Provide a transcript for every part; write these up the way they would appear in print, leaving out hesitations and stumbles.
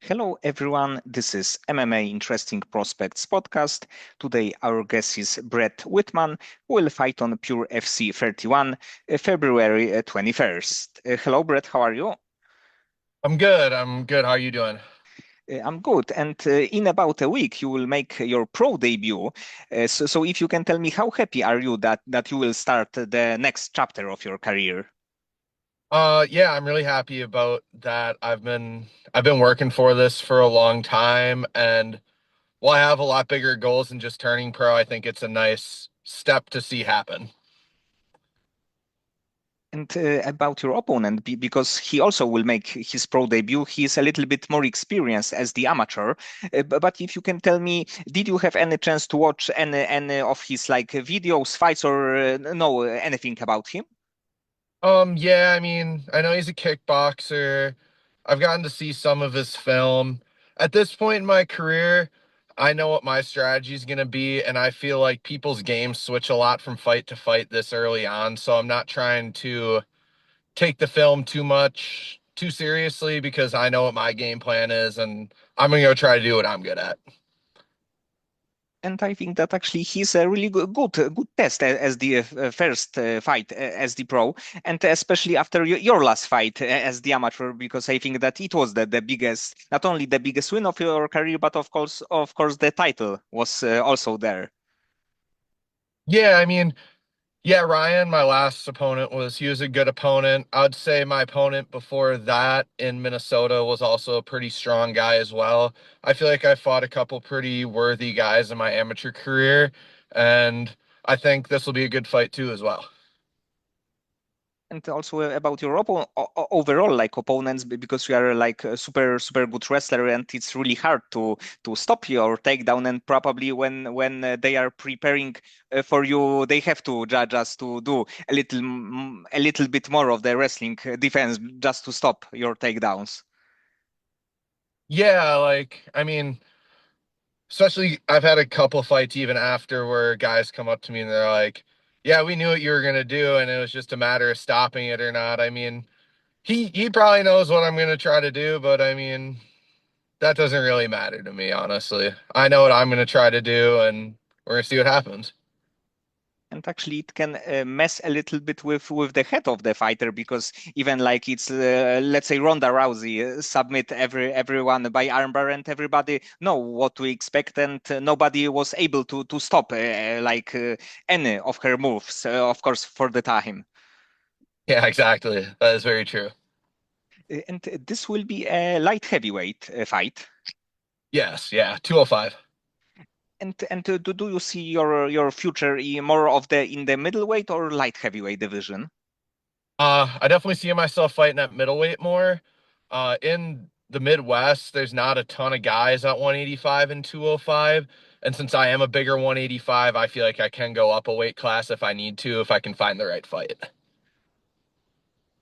Hello, everyone. This is MMA Interesting Prospects podcast. Today, our guest is Brett Wittman, who will fight on Pure FC 31, February 21st. Hello, Brett. How are you? I'm good. I'm good. How are you doing? I'm good. And in about a week, you will make your pro debut. So, if you can tell me, how happy are you that you will start the next chapter of your career? Yeah, I'm really happy about that. I've been working for this for a long time, and while I have a lot bigger goals than just turning pro, I think it's a nice step to see happen. And about your opponent, because he also will make his pro debut, he is a little bit more experienced as the amateur. But if you can tell me, did you have any chance to watch any of his like videos, fights, or know anything about him? Yeah, I mean, I know he's a kickboxer. I've gotten to see some of his film. At this point in my career, I know what my strategy is going to be, and I feel like people's games switch a lot from fight to fight this early on, so I'm not trying to take the film too seriously because I know what my game plan is and I'm gonna go try to do what I'm good at. And I think that actually he's a really good test as the first fight as the pro, and especially after your last fight as the amateur, because I think that it was the biggest, not only the biggest win of your career, but of course, the title was also there. Yeah, I mean, yeah, Ryan, my last opponent he was a good opponent. I'd say my opponent before that in Minnesota was also a pretty strong guy as well. I feel like I fought a couple pretty worthy guys in my amateur career, and I think this will be a good fight too as well. And also about your overall like opponents, because you are like a super good wrestler, and it's really hard to stop your takedown. And probably when they are preparing for you, they have to just to do a little bit more of the wrestling defense just to stop your takedowns. Yeah, like I mean, especially, I've had a couple fights even after where guys come up to me and they're like, "Yeah, we knew what you were gonna do, and it was just a matter of stopping it or not." I mean, he probably knows what I'm gonna try to do, but I mean, that doesn't really matter to me, honestly. I know what I'm gonna try to do, and we're gonna see what happens. And actually, it can mess a little bit with the head of the fighter, because even like it's let's say Ronda Rousey submit everyone by armbar, and everybody know what to expect, and nobody was able to stop any of her moves, of course, for the time. Yeah, exactly. That is very true. And this will be a light heavyweight fight. Yes, yeah, 205. And do you see your future more of the in the middleweight or light heavyweight division? I definitely see myself fighting at middleweight more. In the Midwest, there's not a ton of guys at 185 and 205. And since I am a bigger 185, I feel like I can go up a weight class if I need to, if I can find the right fight.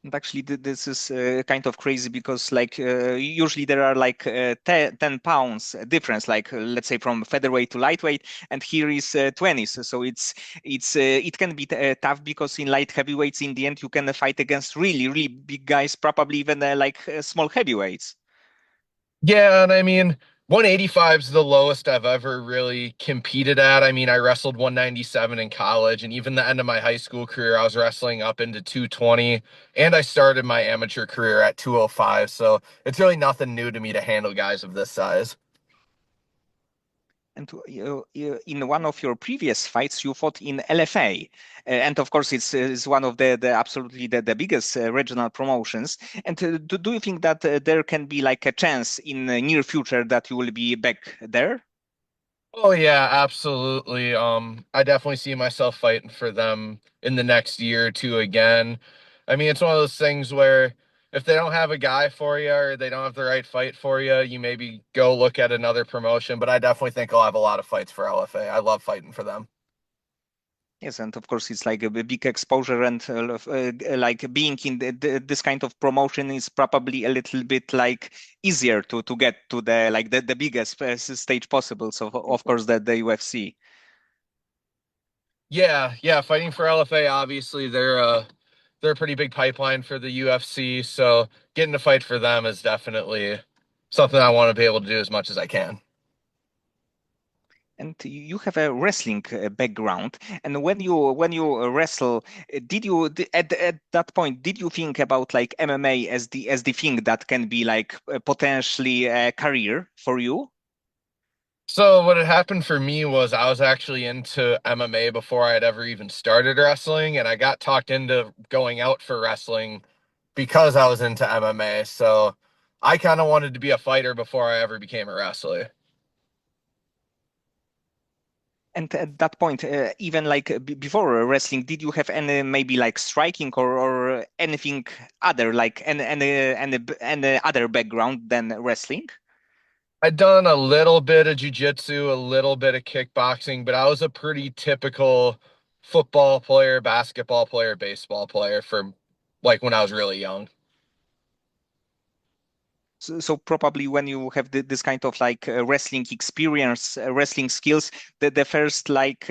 And actually, this is kind of crazy, because like usually there are like 10 pounds difference, like let's say from featherweight to lightweight, and here is 20. So it can be tough, because in light heavyweights, in the end, you can fight against really big guys, probably even small heavyweights. Yeah, and I mean, 185 is the lowest I've ever really competed at. I mean, I wrestled 197 in college, and even the end of my high school career, I was wrestling up into 220, and I started my amateur career at 205. So it's really nothing new to me to handle guys of this size. And in one of your previous fights, you fought in LFA, and of course, it's one of the absolutely the biggest regional promotions. And do you think that there can be like a chance in the near future that you will be back there? Oh yeah, absolutely. I definitely see myself fighting for them in the next year or two again. I mean, it's one of those things where if they don't have a guy for you or they don't have the right fight for you, you maybe go look at another promotion. But I definitely think I'll have a lot of fights for LFA. I love fighting for them. Yes, and of course, it's like a big exposure, and like being in this kind of promotion is probably a little bit like easier to get to the biggest stage possible. So of course, the UFC. Yeah, yeah, fighting for LFA, obviously they're a pretty big pipeline for the UFC, so getting to fight for them is definitely something I want to be able to do as much as I can. And you have a wrestling background. And when you wrestle, at that point did you think about like MMA as the thing that can be like potentially a career for you? So what had happened for me was I was actually into MMA before I had ever even started wrestling, and I got talked into going out for wrestling because I was into MMA. So I kind of wanted to be a fighter before I ever became a wrestler. And at that point, even like before wrestling, did you have any maybe like striking or anything other like any other background than wrestling? I'd done a little bit of jujitsu, a little bit of kickboxing, but I was a pretty typical football player, basketball player, baseball player for like when I was really young. So probably when you have this kind of like wrestling experience, wrestling skills, the first like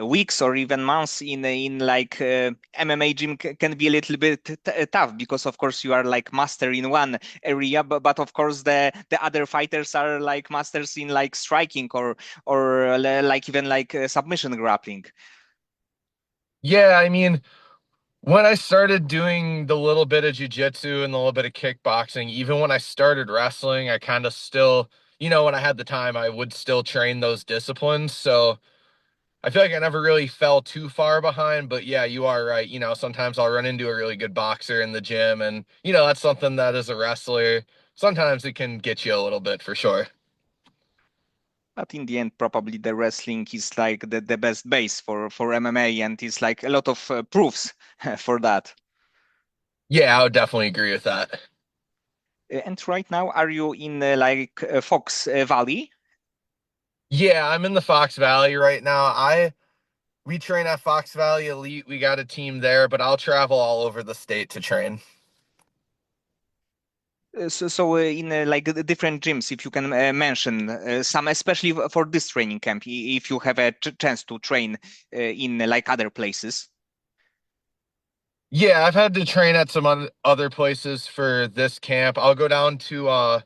weeks or even months in like MMA gym can be a little bit tough because of course you are like master in one area, but of course the other fighters are like masters in like striking or like even like submission grappling. Yeah, I mean, when I started doing the little bit of jujitsu and the little bit of kickboxing, even when I started wrestling, I kind of still, when I had the time, I would still train those disciplines. So I feel like I never really fell too far behind. But yeah, you are right. Sometimes I'll run into a really good boxer in the gym, and that's something that as a wrestler, sometimes it can get you a little bit for sure. But in the end, probably the wrestling is like the best base for MMA, and it's like a lot of proofs for that. Yeah, I would definitely agree with that. And right now, are you in like Fox Valley? Yeah, I'm in the Fox Valley right now. I We train at Fox Valley Elite. We got a team there, but I'll travel all over the state to train. So in like the different gyms, if you can mention some, especially for this training camp, if you have a chance to train in like other places. Yeah, I've had to train at some other places for this camp. I'll go down to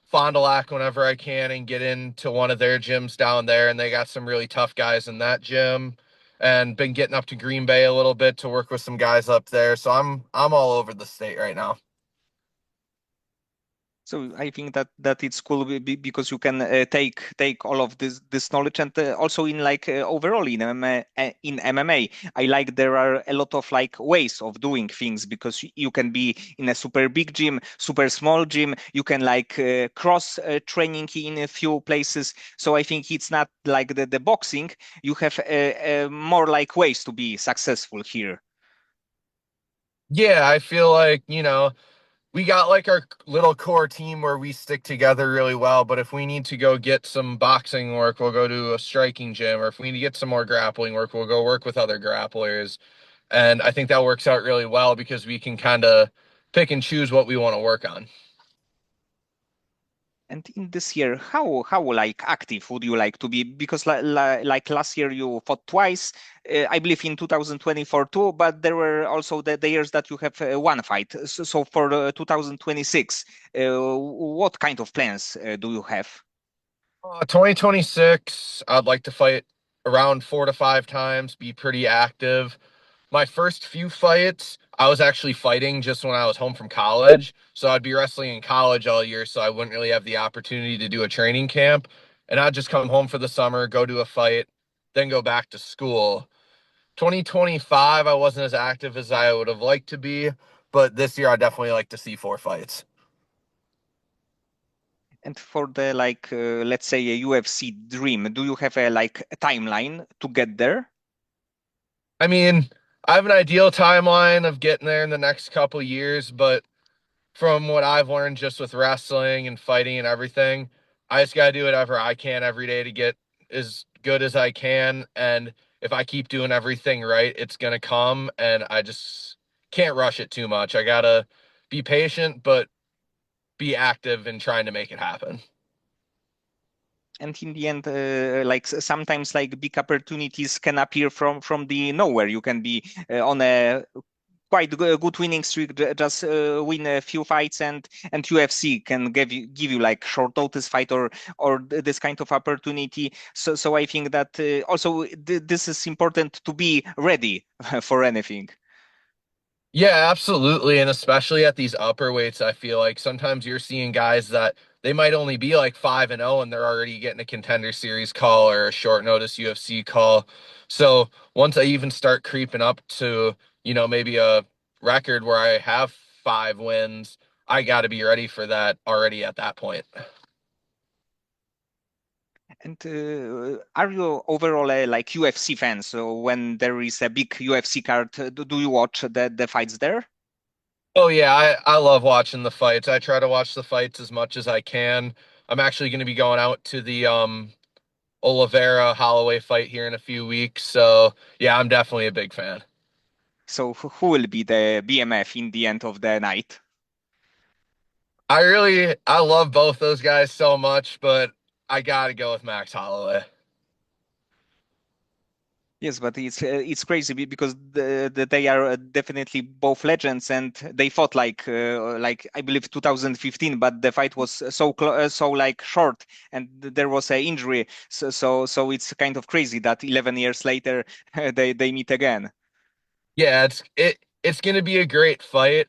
Fond du Lac whenever I can and get into one of their gyms down there, and they got some really tough guys in that gym. And been getting up to Green Bay a little bit to work with some guys up there. So I'm all over the state right now. So I think that it's cool because you can take all of this knowledge and also in like overall in MMA, I like there are a lot of like ways of doing things because you can be in a super big gym, super small gym. You can like cross training in a few places. So I think it's not like the boxing. You have more like ways to be successful here. Yeah, I feel like, we got like our little core team where we stick together really well. But if we need to go get some boxing work, we'll go to a striking gym. Or if we need to get some more grappling work, we'll go work with other grapplers. And I think that works out really well because we can kind of pick and choose what we want to work on. And in this year, how like active would you like to be? Because like last year you fought twice, I believe in 2024 too, but there were also the years that you have one fight. So for 2026, what kind of plans do you have? 2026, I'd like to fight around 4 to 5 times, be pretty active. My first few fights, I was actually fighting just when I was home from college. So I'd be wrestling in college all year, so I wouldn't really have the opportunity to do a training camp. And I'd just come home for the summer, go to a fight, then go back to school. 2025, I wasn't as active as I would have liked to be, but this year I definitely like to see 4 fights. And for the like let's say a UFC dream, do you have a like a timeline to get there? I mean, I have an ideal timeline of getting there in the next couple years, but from what I've learned just with wrestling and fighting and everything, I just got to do whatever I can every day to get as good as I can. And if I keep doing everything right, it's going to come. And I just can't rush it too much. I got to be patient, but be active in trying to make it happen. And in the end like sometimes like big opportunities can appear from the nowhere. You can be on a quite good winning streak. Just win a few fights, and UFC can give you like short notice fight or this kind of opportunity. So I think that also this is important to be ready for anything. Yeah, absolutely. And especially at these upper weights, I feel like sometimes you're seeing guys that they might only be like 5-0 and they're already getting a contender series call or a short notice UFC call. So once I even start creeping up to, maybe a record where I have 5 wins, I got to be ready for that already at that point. And are you overall a like UFC fan? So when there is a big UFC card, do you watch the fights there? Oh yeah, I love watching the fights. I try to watch the fights as much as I can. I'm actually going to be going out to the Oliveira Holloway fight here in a few weeks. So yeah, I'm definitely a big fan. So who will be the BMF in the end of the night? I love both those guys so much, but I gotta go with Max Holloway. Yes, but it's crazy because they are definitely both legends, and they fought like I believe 2015, but the fight was so like short, and there was a injury. So it's kind of crazy that 11 years later they meet again. Yeah, it's gonna be a great fight.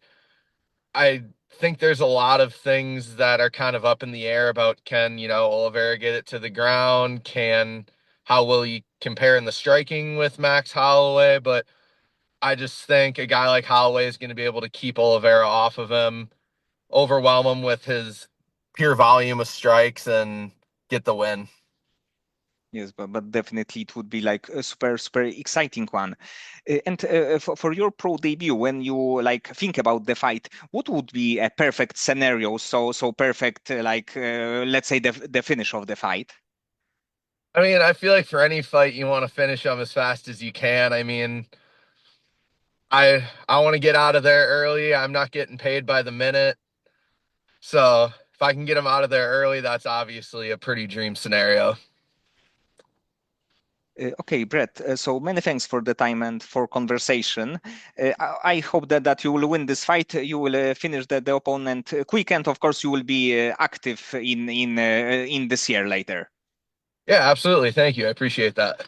I think there's a lot of things that are kind of up in the air about can, Oliveira get it to the ground? How will he compare in the striking with Max Holloway? But I just think a guy like Holloway is going to be able to keep Oliveira off of him, overwhelm him with his pure volume of strikes, and get the win. Yes, but definitely it would be like a super exciting one. And for your pro debut, when you like think about the fight, what would be a perfect scenario? So perfect, let's say the finish of the fight. I mean, I feel like for any fight, you want to finish them as fast as you can. I mean, I want to get out of there early. I'm not getting paid by the minute. So if I can get them out of there early, that's obviously a pretty dream scenario. Okay, Brett. So many thanks for the time and for conversation. I hope that you will win this fight. You will finish the opponent quick, and of course you will be active in this year later. Yeah, absolutely. Thank you. I appreciate that.